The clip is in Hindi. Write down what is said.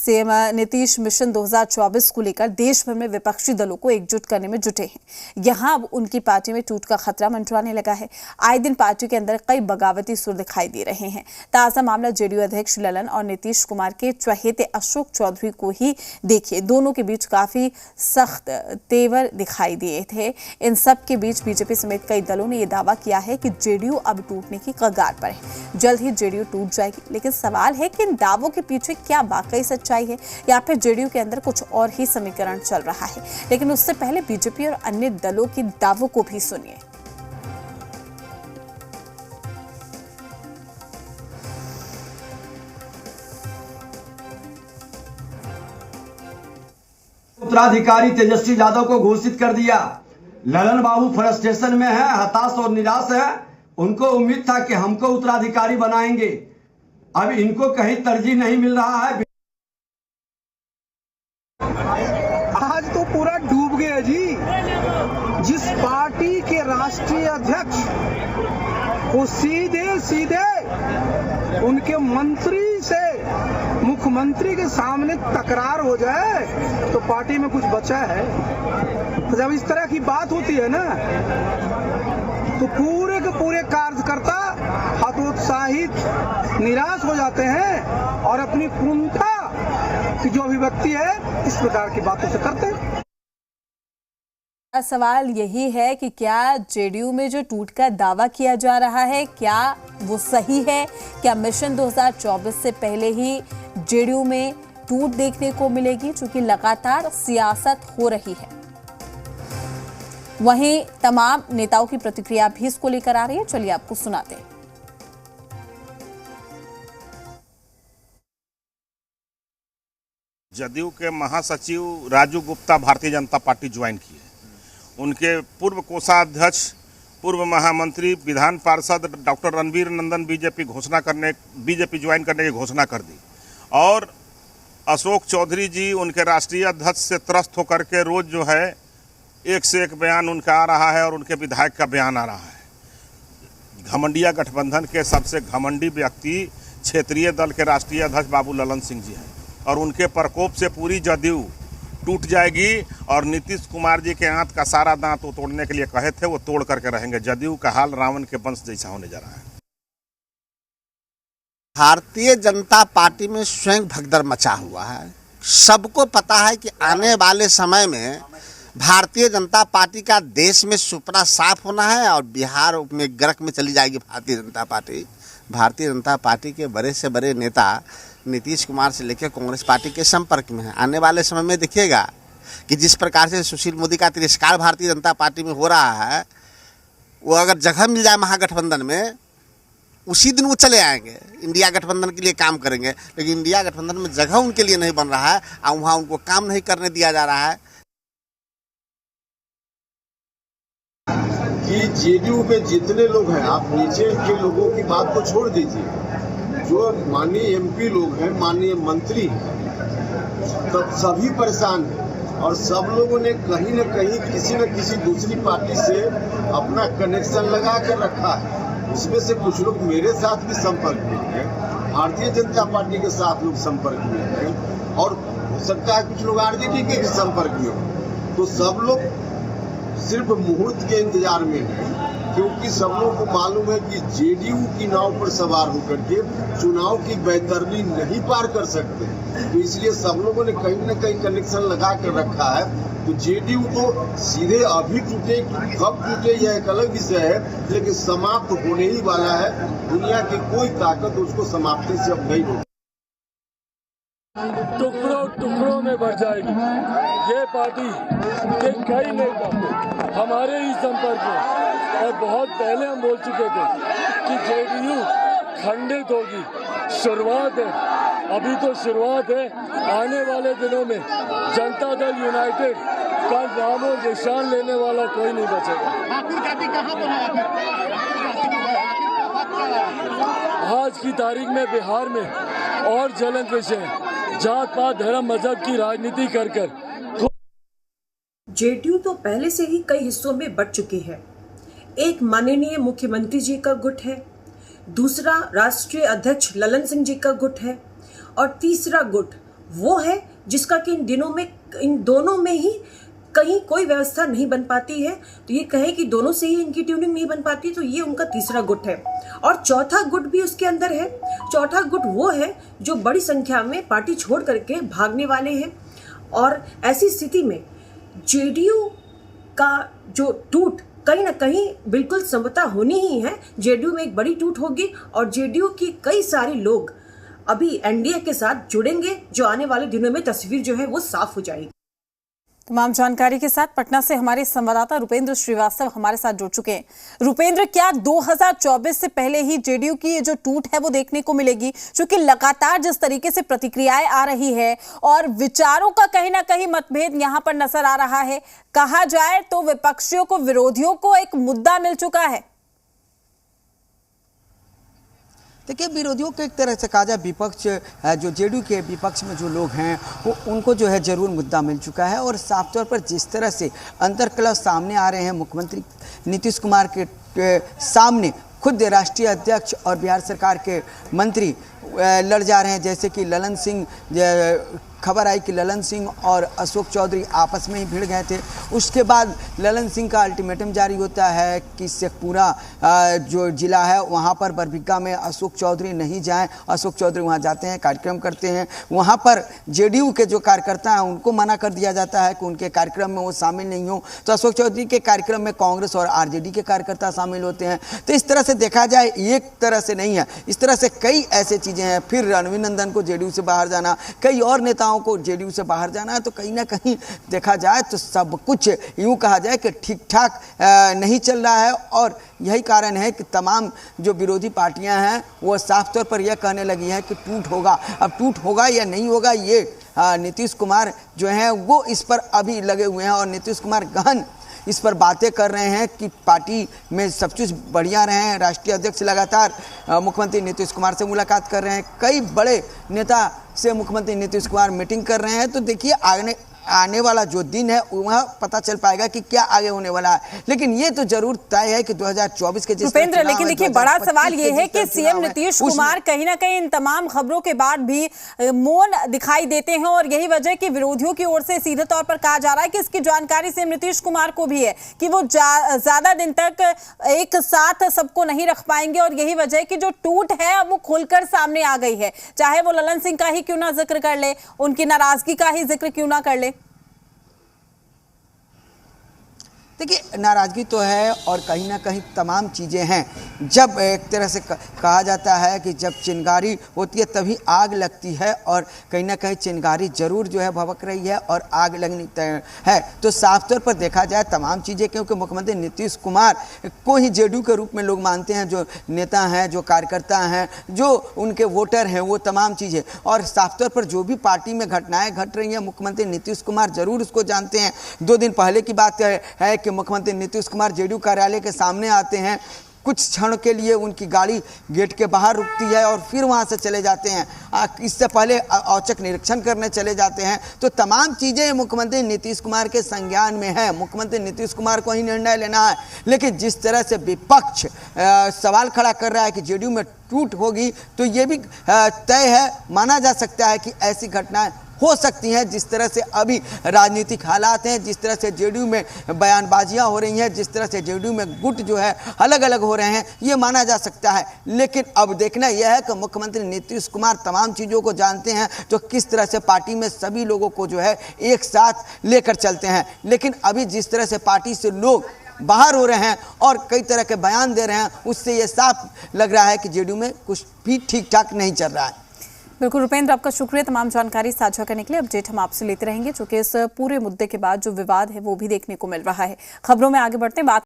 सीएम नीतीश मिशन 2024 को लेकर देश भर में विपक्षी दलों को एकजुट करने में जुटे हैं। यहां अब उनकी पार्टी में टूट का खतरा मंडराने लगा है। आए दिन पार्टी के अंदर कई बगावती सुर दिखाई दे रहे हैं। ताजा मामला जेडीयू अध्यक्ष ललन और नीतीश कुमार के चहेते अशोक चौधरी को ही देखिए। दोनों के बीच काफी सख्त तेवर दिखाई दिए थे। इन सब के बीच बीजेपी समेत कई दलों ने यह दावा किया है कि जेडीयू अब टूटने की कगार पर है। जल्द ही जेडीयू टूट जाएगी। लेकिन सवाल है कि इन दावों के पीछे क्या वाकई सच्चाई है या फिर जेडीयू के अंदर कुछ और ही समीकरण चल रहा है। लेकिन उससे पहले बीजेपी और अन्य दलों के दावों को भी सुनिए। उत्तराधिकारी तेजस्वी यादव को घोषित कर दिया। ललन बाबू फ्रस्ट्रेशन में है, हताश और निराश है। उनको उम्मीद था कि हमको उत्तराधिकारी बनाएंगे। अब इनको कहीं तरजीह नहीं मिल रहा है। आज तो पूरा डूब गए जी। जिस पार्टी के राष्ट्रीय अध्यक्ष को सीधे सीधे उनके मंत्री से मुख्यमंत्री के सामने तकरार हो जाए तो पार्टी में कुछ बचा है। तो जब इस तरह की बात होती है ना तो पूरे के पूरे कार्यकर्ता हतोत्साहित निराश हो जाते हैं और अपनी कुंठा की जो अभिव्यक्ति है इस प्रकार की बातों से करते हैं। सवाल यही है कि क्या जेडीयू में जो टूट का दावा किया जा रहा है क्या वो सही है? क्या मिशन 2024 से पहले ही जेडीयू में टूट देखने को मिलेगी, चूंकि लगातार सियासत हो रही है। वहीं तमाम नेताओं की प्रतिक्रिया भी इसको लेकर आ रही है। चलिए आपको सुनाते हैं। जदयू के महासचिव राजू गुप्ता भारतीय जनता पार्टी ज्वाइन किए। उनके पूर्व कोषाध्यक्ष, पूर्व महामंत्री, विधान पार्षद डॉक्टर रणवीर नंदन बीजेपी ज्वाइन करने की घोषणा कर दी। और अशोक चौधरी जी उनके राष्ट्रीय अध्यक्ष से त्रस्त होकर के रोज जो है एक से एक बयान उनका आ रहा है और उनके विधायक का बयान आ रहा है। घमंडिया गठबंधन के सबसे घमंडी व्यक्ति क्षेत्रीय दल के राष्ट्रीय अध्यक्ष बाबू ललन सिंह जी हैं और उनके प्रकोप से पूरी जदयू टूट जाएगी। और नीतीश कुमार जी के आंत का सारा दांत वो तोड़ने के लिए कहे थे, वो तोड़ करके रहेंगे। जदयू का हाल रावण के वंश जैसा होने जा रहा है। भारतीय जनता पार्टी में स्वयं भगदड़ मचा हुआ है। सबको पता है कि आने वाले समय में भारतीय जनता पार्टी का देश में सुपना साफ होना है और बिहार में गर्क में चली जाएगी भारतीय जनता पार्टी। भारतीय जनता पार्टी के बड़े से बड़े नेता नीतीश कुमार से लेकर कांग्रेस पार्टी के संपर्क में है। आने वाले समय में देखिएगा कि जिस प्रकार से सुशील मोदी का तिरस्कार भारतीय जनता पार्टी में हो रहा है, वो अगर जगह मिल जाए महागठबंधन में उसी दिन वो चले आएंगे, इंडिया गठबंधन के लिए काम करेंगे। लेकिन इंडिया गठबंधन में जगह उनके लिए नहीं बन रहा है और वहाँ उनको काम नहीं करने दिया जा रहा है। कि जेडीयू में जितने लोग हैं, आप नीचे के लोगों की बात को छोड़ दीजिए, जो माननीय एमपी लोग हैं, माननीय मंत्री हैं, तब सभी परेशान हैं और सब लोगों ने कहीं न कहीं किसी न किसी दूसरी पार्टी से अपना कनेक्शन लगा कर रखा है। इसमें से कुछ लोग मेरे साथ भी संपर्क में हैं, भारतीय जनता पार्टी के साथ लोग संपर्क में हैं और हो सकता है कुछ लोग आरजेडी के भी संपर्क में हो। तो सब लोग सिर्फ मुहूर्त के इंतजार में है, क्योंकि सब लोगों को मालूम है कि जेडीयू की नाव पर सवार होकर के चुनाव की बैतरनी नहीं पार कर सकते। तो इसलिए सब लोगों ने कहीं न कहीं कनेक्शन लगा कर रखा है। तो जेडीयू तो सीधे अभी टूटे, कब टूटे यह एक अलग विषय है, लेकिन समाप्त होने ही वाला है। दुनिया की कोई ताकत उसको समाप्ति से अब नहीं रोक। टुकड़ों टुकड़ों में बढ़ जाएगी ये पार्टी के कई नेता हमारे ही संपर्क में, और बहुत पहले हम बोल चुके थे कि जेडीयू खंडित होगी। शुरुआत है, अभी तो शुरुआत है। आने वाले दिनों में जनता दल यूनाइटेड का नामो निशान लेने वाला कोई नहीं बचेगा। आज की तारीख में बिहार में और ज्वलंत विषय जात पात धर्म मजहब की राजनीति कर जेडीयू तो पहले से ही कई हिस्सों में बंट चुकी है। एक माननीय मुख्यमंत्री जी का गुट है, दूसरा राष्ट्रीय अध्यक्ष ललन सिंह जी का गुट है और तीसरा गुट वो है जिसका कि इन दोनों में ही कहीं कोई व्यवस्था नहीं बन पाती है। तो ये कहें कि दोनों से ही इनकी ट्यूनिंग नहीं बन पाती, तो ये उनका तीसरा गुट है। और चौथा गुट भी उसके अंदर है। चौथा गुट वो है जो बड़ी संख्या में पार्टी छोड़ करके भागने वाले हैं। और ऐसी स्थिति में जेडीयू का जो टूट कहीं ना कहीं बिल्कुल संभवतः होनी ही है। जेडीयू में एक बड़ी टूट होगी और जेडीयू की कई सारे लोग अभी एनडीए के साथ जुड़ेंगे, जो आने वाले दिनों में तस्वीर जो है वो साफ हो जाएगी। तमाम जानकारी के साथ पटना से हमारे संवाददाता रुपेंद्र श्रीवास्तव हमारे साथ जुड़ चुके हैं। रुपेंद्र, क्या 2024 से पहले ही जेडीयू की ये जो टूट है वो देखने को मिलेगी? क्योंकि लगातार जिस तरीके से प्रतिक्रियाएं आ रही है और विचारों का कहीं ना कहीं मतभेद यहां पर नजर आ रहा है। कहा जाए तो विपक्षियों को, विरोधियों को एक मुद्दा मिल चुका है। देखिए, विरोधियों को एक तरह से कहा जाए, विपक्ष जो जेडीयू के विपक्ष में जो लोग हैं वो उनको जो है जरूर मुद्दा मिल चुका है। और साफ तौर पर जिस तरह से अंतर्कलह सामने आ रहे हैं मुख्यमंत्री नीतीश कुमार के सामने, खुद राष्ट्रीय अध्यक्ष और बिहार सरकार के मंत्री लड़ जा रहे हैं। जैसे कि ललन सिंह, खबर आई कि ललन सिंह और अशोक चौधरी आपस में ही भिड़ गए थे। उसके बाद ललन सिंह का अल्टीमेटम जारी होता है कि शेखपुरा जो जिला है वहाँ पर बरबीघा में अशोक चौधरी नहीं जाएं। अशोक चौधरी वहाँ जाते हैं, कार्यक्रम करते हैं। वहाँ पर जेडीयू के जो कार्यकर्ता हैं उनको मना कर दिया जाता है कि उनके कार्यक्रम में वो शामिल नहीं हो। तो अशोक चौधरी के कार्यक्रम में कांग्रेस और आरजेडी के कार्यकर्ता शामिल होते हैं। तो इस तरह से देखा जाए, एक तरह से नहीं है, इस तरह से कई ऐसे चीज़ें हैं। फिर रणवीर नंदन को जेडीयू से बाहर जाना, कई और नेताओं को जेडीयू से बाहर जाना है। तो कहीं ना कहीं देखा जाए तो सब कुछ यूं कहा जाए कि ठीक ठाक नहीं चल रहा है। और यही कारण है कि तमाम जो विरोधी पार्टियां हैं वो साफ तौर पर यह कहने लगी हैं कि टूट होगा। अब टूट होगा या नहीं होगा, ये नीतीश कुमार जो हैं वो इस पर अभी लगे हुए हैं। और नीतीश कुमार गहन इस पर बातें कर रहे हैं कि पार्टी में सब कुछ बढ़िया रहे हैं। राष्ट्रीय अध्यक्ष लगातार मुख्यमंत्री नीतीश कुमार से मुलाकात कर रहे हैं। कई बड़े नेता से मुख्यमंत्री नीतीश कुमार मीटिंग कर रहे हैं। तो देखिए, आने वाला जो दिन है वह पता चल पाएगा कि क्या आगे होने वाला है। लेकिन ये तो जरूर तय है कि 2024 के जिस रुपेंद्र, लेकिन देखिए, बड़ा सवाल ये है कि सीएम नीतीश कुमार कहीं ना कहीं इन तमाम खबरों के बाद भी मौन दिखाई देते हैं। और यही वजह कि विरोधियों की ओर से सीधे तौर पर कहा जा रहा है कि इसकी जानकारी सीएम नीतीश कुमार को भी है कि वो ज्यादा दिन तक एक साथ सबको नहीं रख पाएंगे। और यही वजह कि जो टूट है वो खुलकर सामने आ गई है। चाहे वो ललन सिंह का ही क्यों ना जिक्र कर ले, उनकी नाराजगी का ही जिक्र क्यों ना कर ले। देखिए, नाराज़गी तो है और कहीं ना कहीं तमाम चीज़ें हैं। जब एक तरह से कहा जाता है कि जब चिंगारी होती है तभी आग लगती है, और कहीं ना कहीं चिंगारी ज़रूर जो है भभक रही है और आग लगनी तय है। तो साफ तौर पर देखा जाए तमाम चीज़ें, क्योंकि मुख्यमंत्री नीतीश कुमार को ही जेडीयू के रूप में लोग मानते हैं, जो नेता हैं, जो कार्यकर्ता हैं, जो उनके वोटर हैं, वो तमाम चीज़ें। और साफ तौर पर जो भी पार्टी में घटनाएँ घट रही हैं, मुख्यमंत्री नीतीश कुमार ज़रूर उसको जानते हैं। 2 दिन पहले की बात है कि मुख्यमंत्री नीतीश कुमार जेडीयू कार्यालय के सामने आते हैं। कुछ क्षण के लिए उनकी गाड़ी गेट के बाहर रुकती है और फिर वहां से चले जाते हैं। इससे पहले औचक निरीक्षण करने चले जाते हैं। तो तमाम चीज़ें मुख्यमंत्री नीतीश कुमार के संज्ञान में है। मुख्यमंत्री नीतीश कुमार को ही निर्णय लेना है। लेकिन जिस तरह से विपक्ष सवाल खड़ा कर रहा है कि जेडीयू में टूट होगी, तो ये भी तय है, माना जा सकता है कि ऐसी घटनाएं हो सकती हैं। जिस तरह से अभी राजनीतिक हालात हैं, जिस तरह से जेडीयू में बयानबाजियां हो रही हैं, जिस तरह से जेडीयू में गुट जो है अलग अलग हो रहे हैं, ये माना जा सकता है। लेकिन अब देखना यह है कि मुख्यमंत्री नीतीश कुमार तमाम चीज़ों को जानते हैं, तो किस तरह से पार्टी में सभी लोगों को जो है एक साथ लेकर चलते हैं। लेकिन अभी जिस तरह से पार्टी से लोग बाहर हो रहे हैं और कई तरह के बयान दे रहे हैं, उससे ये साफ लग रहा है कि जेडीयू में कुछ भी ठीक ठाक नहीं चल रहा है। बिल्कुल रुपेंद्र, आपका शुक्रिया तमाम जानकारी साझा करने के लिए। अपडेट हम आपसे लेते रहेंगे, चूंकि इस पूरे मुद्दे के बाद जो विवाद है वो भी देखने को मिल रहा है। खबरों में आगे बढ़ते हैं, बात